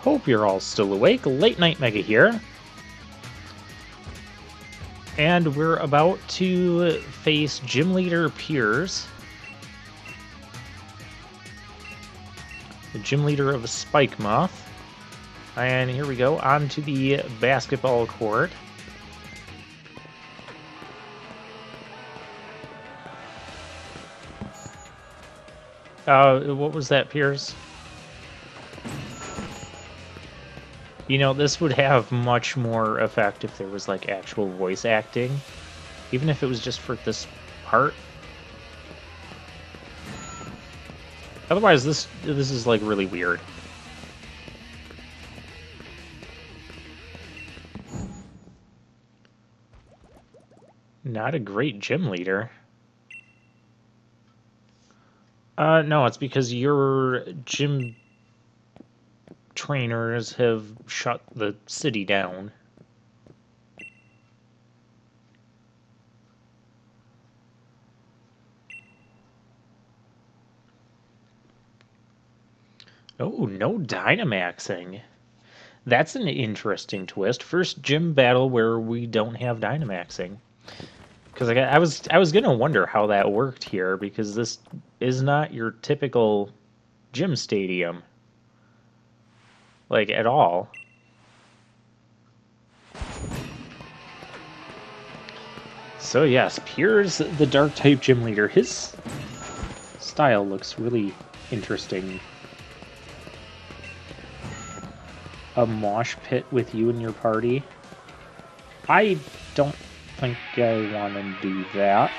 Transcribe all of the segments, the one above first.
Hope you're all still awake. Late Night Mega here. And we're about to face Gym Leader Piers, the Gym Leader of Spike Moth. And here we go, onto the basketball court. What was that, Piers? You know, this would have much more effect if there was, like, actual voice acting. Even if it was just for this part. Otherwise, this is, like, really weird. Not a great gym leader. No, it's because your gym trainers have shut the city down. Oh, no dynamaxing. That's an interesting twist. First gym battle where we don't have dynamaxing. Because I was gonna wonder how that worked here, because this is not your typical gym stadium. Like, at all. So yes, Piers, the dark type gym leader. His style looks really interesting. A mosh pit with you and your party. I don't think I want to do that.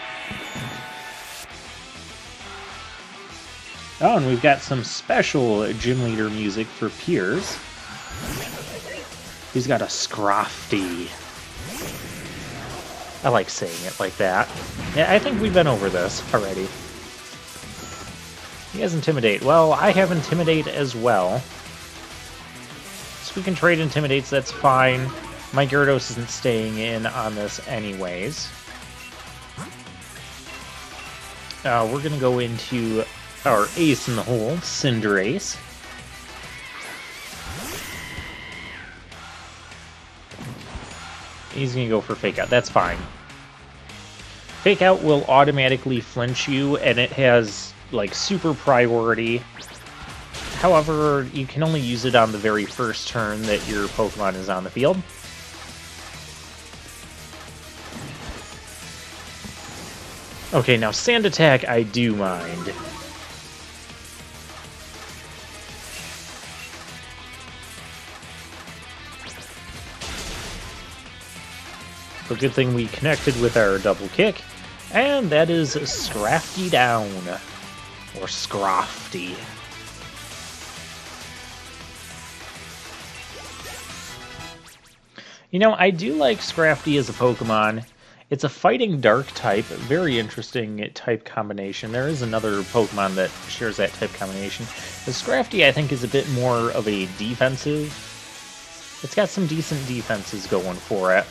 Oh, and we've got some special gym leader music for Piers. He's got a scrofty. I like saying it like that. Yeah, I think we've been over this already. He has Intimidate. Well, I have Intimidate as well. So we can trade Intimidates, that's fine. My Gyarados isn't staying in on this anyways. We're going to go into our ace in the hole, Cinderace. He's going to go for Fake Out. That's fine. Fake Out will automatically flinch you, and it has, like, super priority. However, you can only use it on the very first turn that your Pokemon is on the field. Okay, now Sand Attack I do mind. But good thing we connected with our double kick, and that is Scrafty down. Or Scrofty. You know, I do like Scrafty as a Pokemon. It's a fighting dark type, very interesting type combination. There is another Pokemon that shares that type combination. The Scrafty, I think, is a bit more of a defensive. It's got some decent defenses going for it.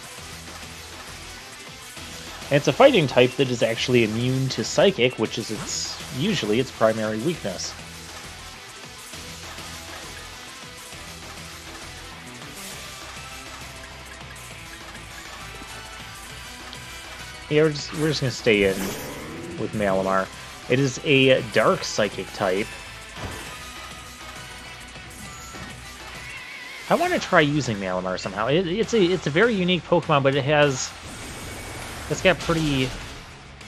And it's a fighting type that is actually immune to Psychic, which is usually its primary weakness. Yeah, we're just going to stay in with Malamar. It is a dark Psychic type. I want to try using Malamar somehow. It's a very unique Pokemon, but it's got pretty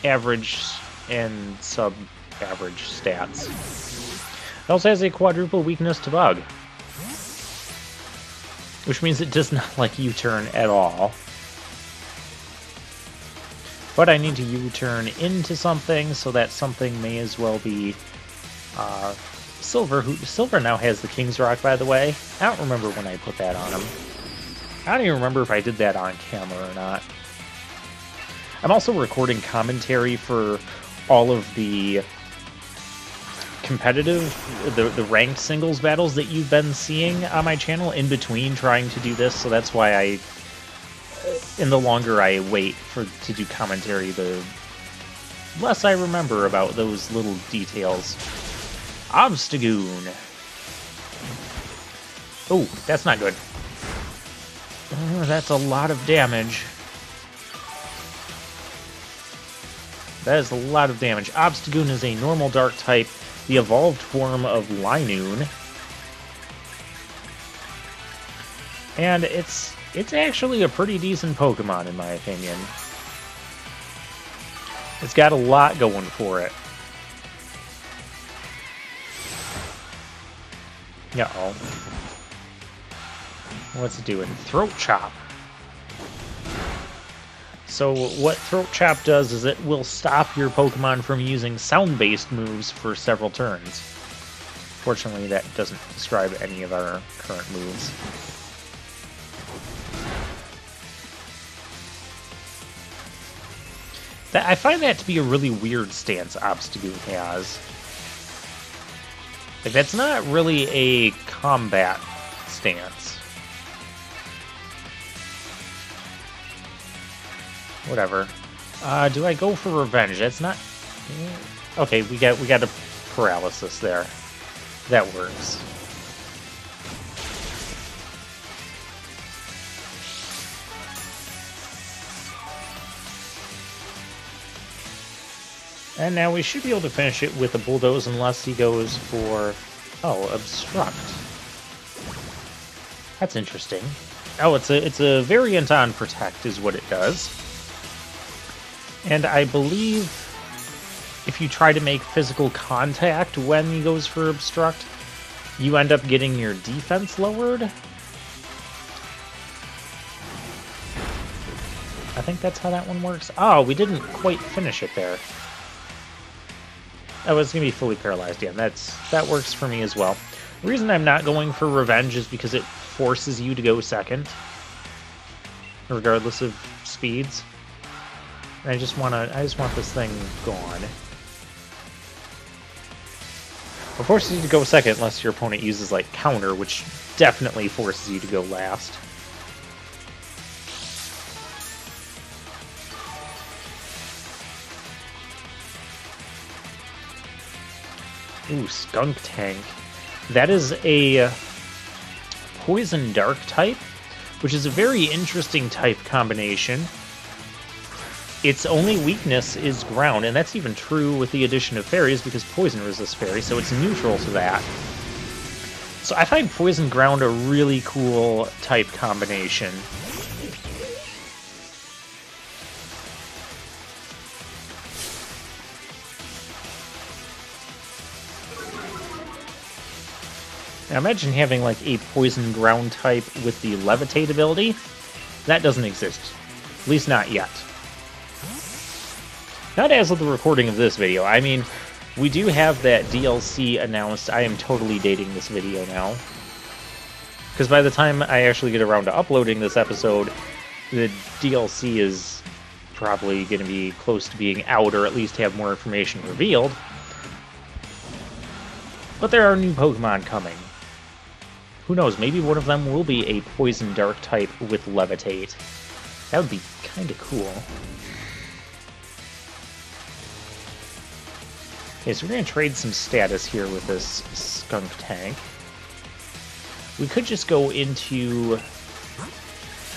average and sub-average stats. It also has a quadruple weakness to Bug, which means it does not like U-turn at all. But I need to U-turn into something, so that something may as well be Silver. Silver now has the King's Rock, by the way. I don't remember when I put that on him. I don't even remember if I did that on camera or not. I'm also recording commentary for all of the competitive, the ranked singles battles that you've been seeing on my channel in between trying to do this, so that's why and the longer I wait to do commentary, the less I remember about those little details. Obstagoon. Oh, that's not good. That's a lot of damage. That is a lot of damage. Obstagoon is a normal dark type, the evolved form of Linoon. And it's actually a pretty decent Pokemon, in my opinion. It's got a lot going for it. Uh-oh. What's it doing? Throat Chop. So what Throat Chop does is it will stop your Pokemon from using sound-based moves for several turns. Fortunately, that doesn't describe any of our current moves. I find that to be a really weird stance Obstagoon has. Like, that's not really a combat stance. Whatever. Do I go for revenge? That's not... Okay, we got a paralysis there. That works. And now we should be able to finish it with a Bulldoze unless he goes for... Oh, Obstruct. That's interesting. Oh, it's a variant on Protect is what it does. And I believe if you try to make physical contact when he goes for Obstruct, you end up getting your defense lowered. I think that's how that one works. Oh, we didn't quite finish it there. Oh, it's going to be fully paralyzed. Yeah, that works for me as well. The reason I'm not going for Revenge is because it forces you to go second, regardless of speeds. And I just want this thing gone. It forces you to go second unless your opponent uses like counter, which definitely forces you to go last. Ooh, Skunk Tank. That is a Poison Dark type, which is a very interesting type combination. Its only weakness is ground, and that's even true with the addition of fairies because poison resists fairies, so it's neutral to that. So I find Poison Ground a really cool type combination. Now imagine having like a Poison Ground type with the Levitate ability. That doesn't exist. At least not yet. Not as of the recording of this video. I mean, we do have that DLC announced. I am totally dating this video now. Because by the time I actually get around to uploading this episode, the DLC is probably going to be close to being out, or at least have more information revealed. But there are new Pokemon coming. Who knows, maybe one of them will be a Poison Dark type with Levitate. That would be kind of cool. Okay, so we're going to trade some status here with this Skunk Tank. We could just go into...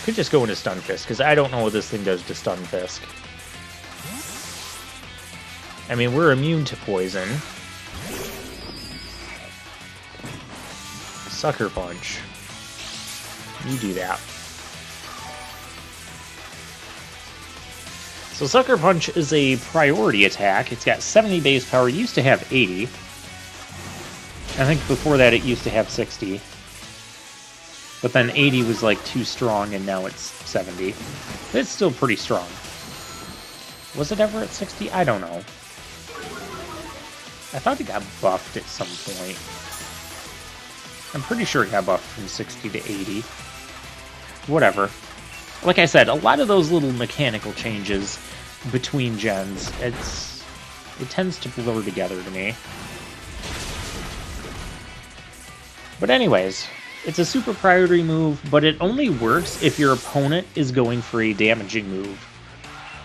Stunfisk, because I don't know what this thing does to Stunfisk. I mean, we're immune to poison. Sucker Punch. You do that. So Sucker Punch is a priority attack. It's got 70 base power. It used to have 80. I think before that it used to have 60. But then 80 was like too strong and now it's 70. It's still pretty strong. Was it ever at 60? I don't know. I thought it got buffed at some point. I'm pretty sure it got buffed from 60 to 80. Whatever. Like I said, a lot of those little mechanical changes between gens, it tends to blur together to me. But anyways, it's a super priority move, but it only works if your opponent is going for a damaging move.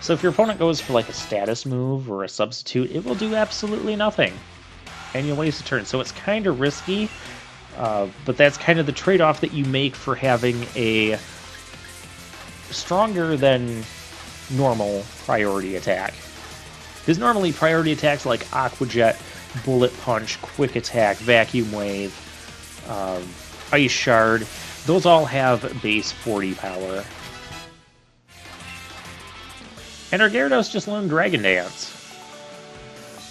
So if your opponent goes for like a status move or a substitute, it will do absolutely nothing. And you'll waste a turn. So it's kind of risky. But that's kind of the trade-off that you make for having a stronger than normal priority attack. Because normally priority attacks like Aqua Jet, Bullet Punch, Quick Attack, Vacuum Wave, Ice Shard, those all have base 40 power. And our Gyarados just learned Dragon Dance.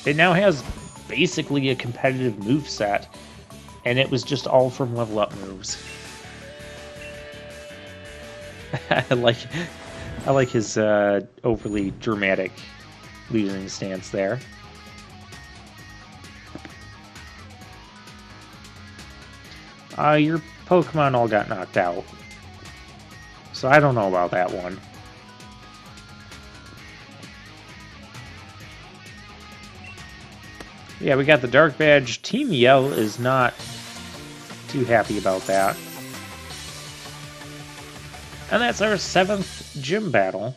It now has basically a competitive moveset, and it was just all from level up moves. I like his overly dramatic losing stance there. Your Pokemon all got knocked out, so I don't know about that one. Yeah, we got the Dark Badge. Team Yell is not too happy about that. And that's our 7th gym battle.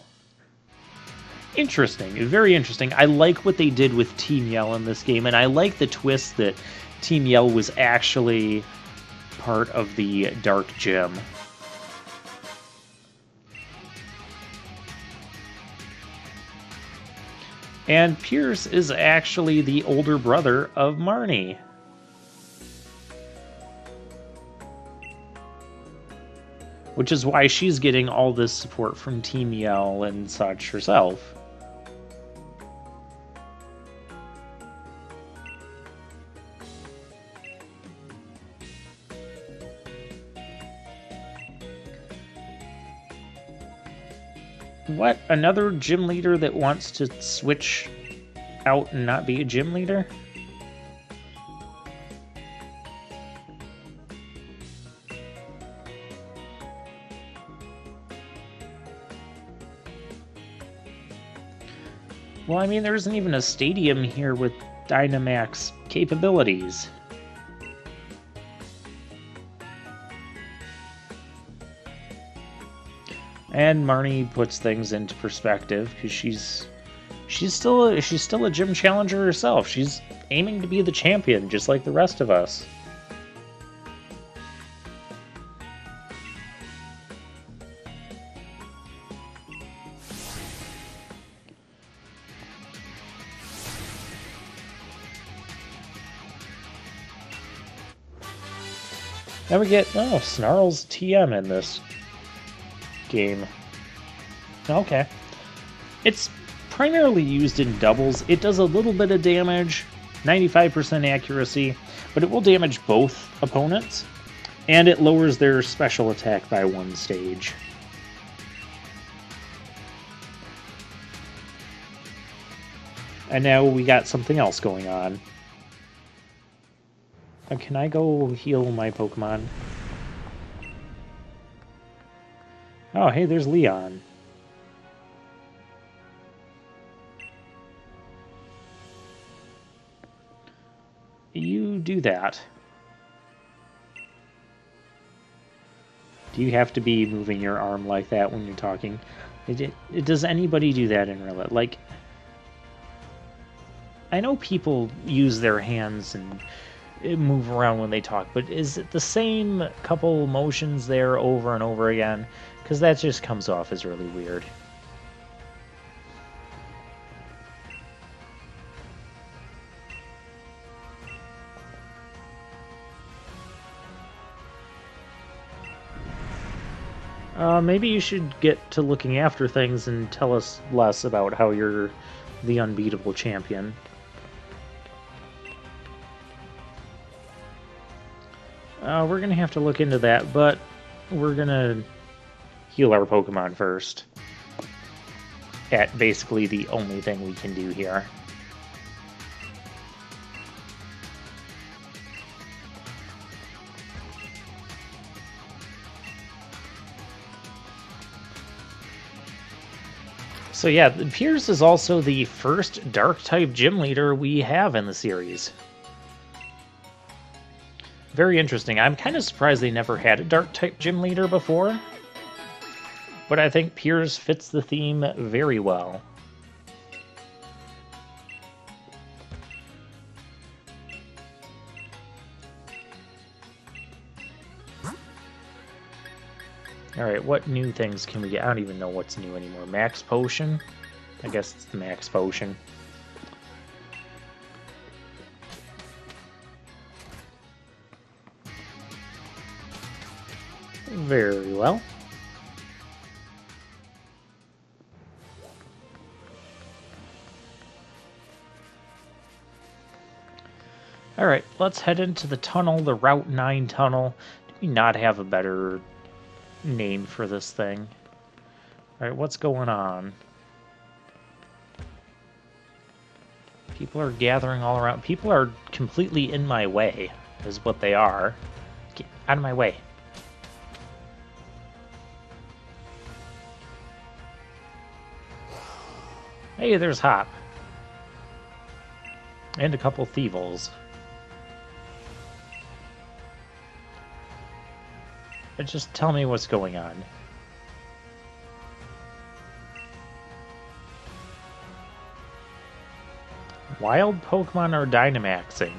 Interesting, very interesting. I like what they did with Team Yell in this game, and I like the twist that Team Yell was actually part of the Dark Gym. And Pierce is actually the older brother of Marnie. Which is why she's getting all this support from Team Yell and such herself. What? Another gym leader that wants to switch out and not be a gym leader? Well, I mean, there isn't even a stadium here with Dynamax capabilities. And Marnie puts things into perspective because she's still a gym challenger herself. She's aiming to be the champion, just like the rest of us. Now we get Snarl's TM in this game. Okay. It's primarily used in doubles. It does a little bit of damage, 95% accuracy, but it will damage both opponents, and it lowers their special attack by 1 stage. And now we got something else going on. Can I go heal my Pokemon? Oh, hey, there's Leon. You do that. Do you have to be moving your arm like that when you're talking? Does anybody do that in real life? Like, I know people use their hands and move around when they talk, but is it the same couple motions there over and over again? Because that just comes off as really weird. Maybe you should get to looking after things and tell us less about how you're the unbeatable champion. We're going to have to look into that, but we're going to heal our Pokemon first. At basically the only thing we can do here. So yeah, Pierce is also the first Dark-type gym leader we have in the series. Very interesting. I'm kind of surprised they never had a Dark-type gym leader before. But I think Pierce fits the theme very well. Alright, what new things can we get? I don't even know what's new anymore. Max Potion? I guess it's the Max Potion. Very well. Alright, let's head into the tunnel, the Route 9 tunnel. Do we not have a better name for this thing? Alright, what's going on? People are gathering all around. People are completely in my way, is what they are. Get out of my way. Hey, there's Hop. And a couple Thievals. Just tell me what's going on. Wild Pokemon are dynamaxing.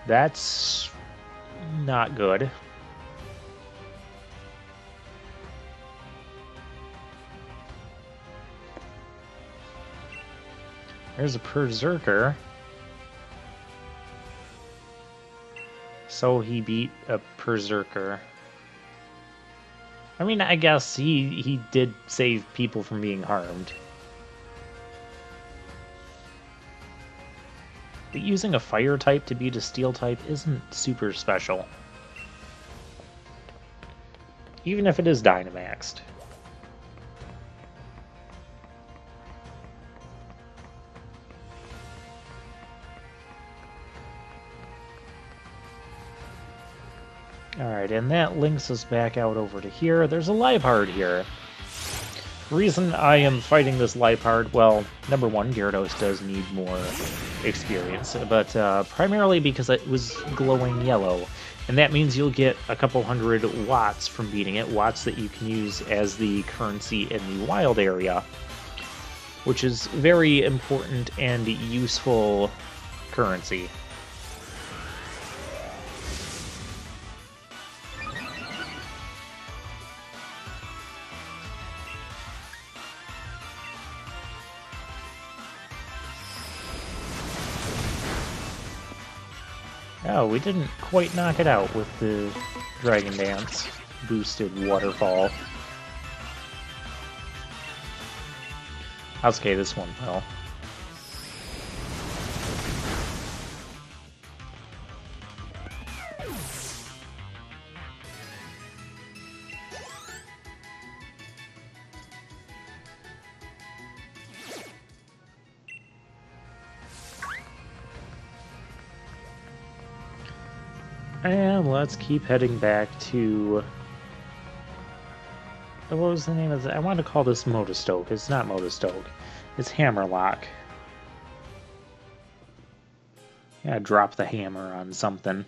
That's not good. There's a Berserker. So he beat a Berserker. I mean, I guess he did save people from being harmed. But using a fire type to beat a steel type isn't super special. Even if it is Dynamaxed. Alright, and that links us back out over to here. There's a Liepard here. The reason I am fighting this Liepard, well, number one, Gyarados does need more experience, but primarily because it was glowing yellow. And that means you'll get a couple hundred watts from beating it, watts that you can use as the currency in the wild area, which is very important and useful currency. Oh, we didn't quite knock it out with the Dragon Dance boosted waterfall. Okay, this one will. And let's keep heading back to... What was the name of it? I want to call this Motostoke. It's not Motostoke. It's Hammerlock. Yeah, drop the hammer on something.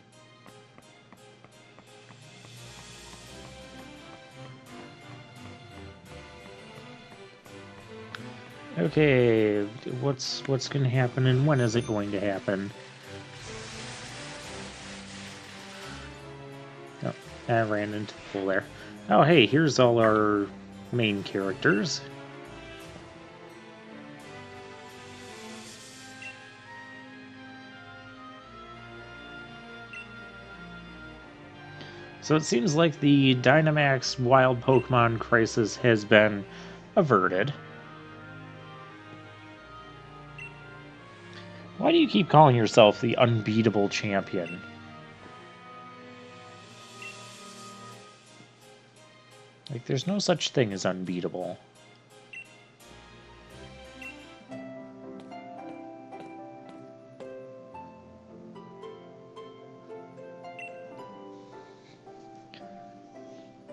Okay, what's going to happen and when is it going to happen? Oh, I ran into the pool there. Oh, hey, here's all our main characters. So it seems like the Dynamax wild Pokemon crisis has been averted. Why do you keep calling yourself the unbeatable champion? Like, there's no such thing as unbeatable.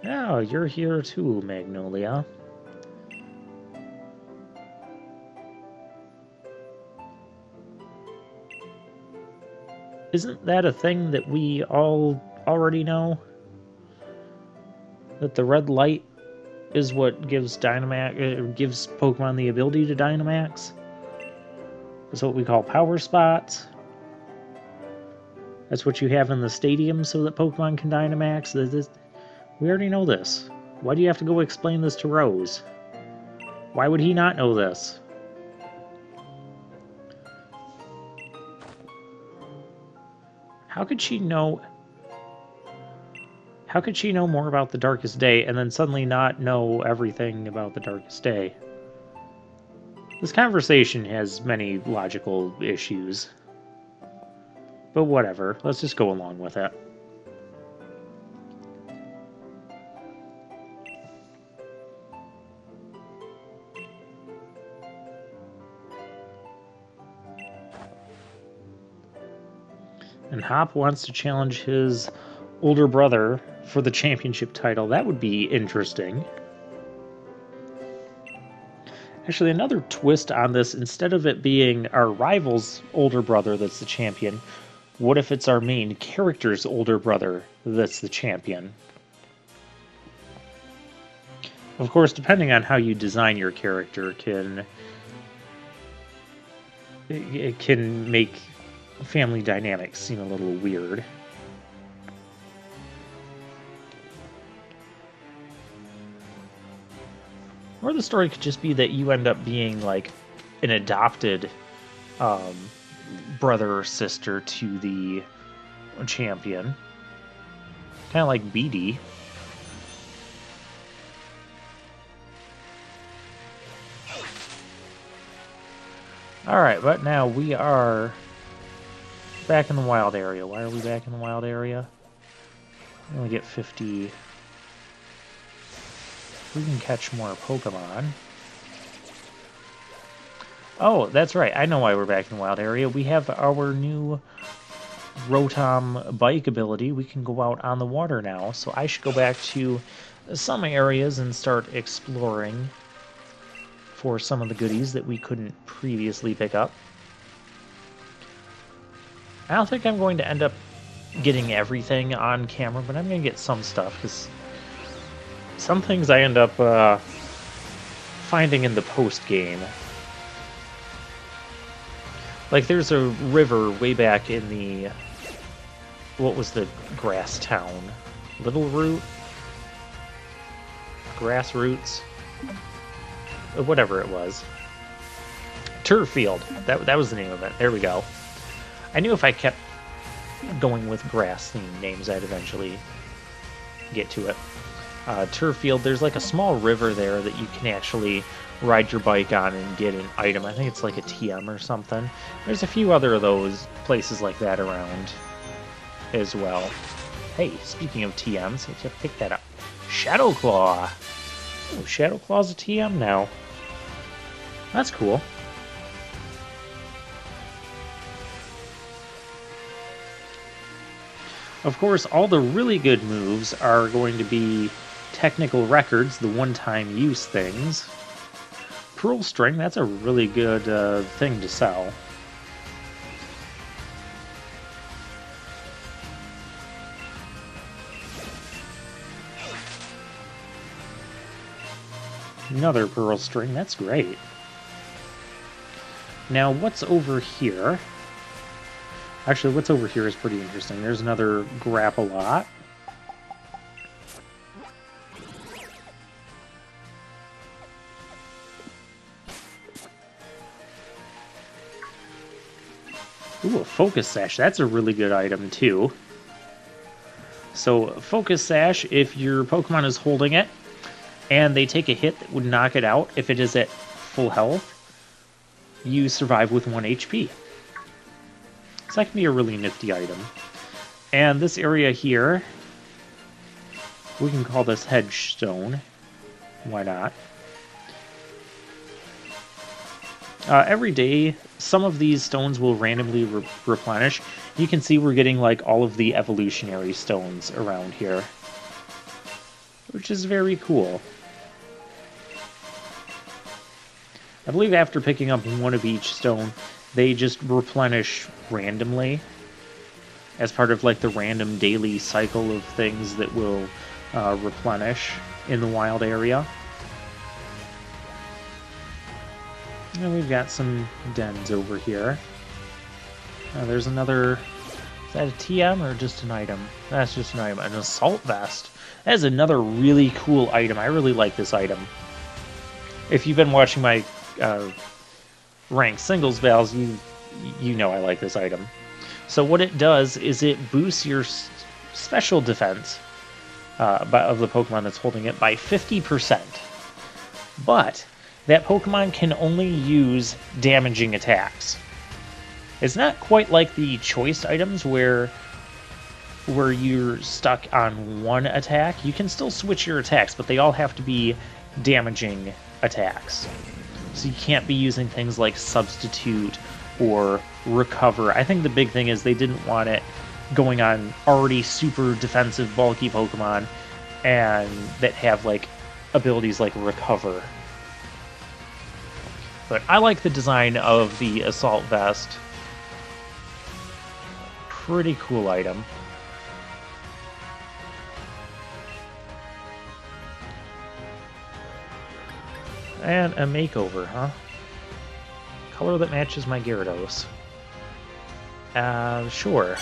Oh, you're here too, Magnolia. Isn't that a thing that we all already know? That the red light is what gives gives Pokemon the ability to Dynamax? That's what we call power spots. That's what you have in the stadium so that Pokemon can Dynamax. We already know this. Why do you have to go explain this to Rose? Why would he not know this? How could she know... How could she know more about the Darkest Day and then suddenly not know everything about the Darkest Day? This conversation has many logical issues. But whatever, let's just go along with it. And Hop wants to challenge his older brother for the championship title. That would be interesting. Actually, another twist on this, instead of it being our rival's older brother that's the champion, what if it's our main character's older brother that's the champion? Of course, depending on how you design your character, it can make family dynamics seem a little weird. Or the story could just be that you end up being like an adopted brother or sister to the champion. Kind of like BD. Alright, but now we are back in the wild area. Why are we back in the wild area? We only get 50... We can catch more Pokemon. Oh, that's right. I know why we're back in the wild area. We have our new Rotom bike ability. We can go out on the water now. So I should go back to some areas and start exploring for some of the goodies that we couldn't previously pick up. I don't think I'm going to end up getting everything on camera, but I'm going to get some stuff, because some things I end up finding in the post-game. Like, there's a river way back in the... What was the grass town? Little Root? Grassroots? Whatever it was. Turffield. That was the name of it. There we go. I knew if I kept going with grass-themed names, I'd eventually get to it. Turffield, there's like a small river there that you can actually ride your bike on and get an item. I think it's like a TM or something. There's a few other of those places like that around as well. Hey, speaking of TMs, let's just pick that up. Shadow Claw! Oh, Shadow Claw's a TM now. That's cool. Of course, all the really good moves are going to be technical records, the one-time use things. Pearl String, that's a really good thing to sell. Another Pearl String, that's great. Now, what's over here? Actually, what's over here is pretty interesting. There's another Grapplot. Ooh, a Focus Sash. That's a really good item, too. So, Focus Sash, if your Pokemon is holding it, and they take a hit that would knock it out, if it is at full health, you survive with 1 HP. So that can be a really nifty item. And this area here, we can call this Hedgestone. Why not? Every day, some of these stones will randomly replenish. You can see we're getting like all of the evolutionary stones around here, which is very cool. I believe after picking up one of each stone, they just replenish randomly as part of like the random daily cycle of things that will replenish in the wild area. And we've got some dens over here. There's another Is that a TM or just an item? That's just an item. An assault vest. That is another really cool item. I really like this item. If you've been watching my ranked singles battles, you know I like this item. So what it does is it boosts your special defense of the Pokemon that's holding it by 50%. But that Pokemon can only use damaging attacks. It's not quite like the choice items where you're stuck on one attack. You can still switch your attacks, but they all have to be damaging attacks. So you can't be using things like substitute or recover. I think the big thing is they didn't want it going on already super defensive, bulky Pokemon and that have like abilities like recover. But I like the design of the Assault Vest. Pretty cool item. And a makeover, huh? Color that matches my Gyarados. Sure.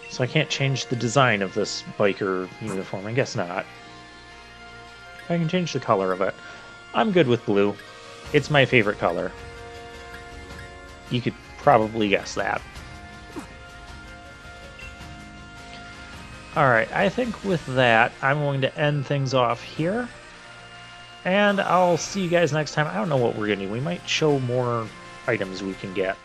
So I can't change the design of this biker uniform. I guess not. I can change the color of it. I'm good with blue. It's my favorite color. You could probably guess that. Alright, I think with that, I'm going to end things off here. And I'll see you guys next time. I don't know what we're going to do. We might show more items we can get.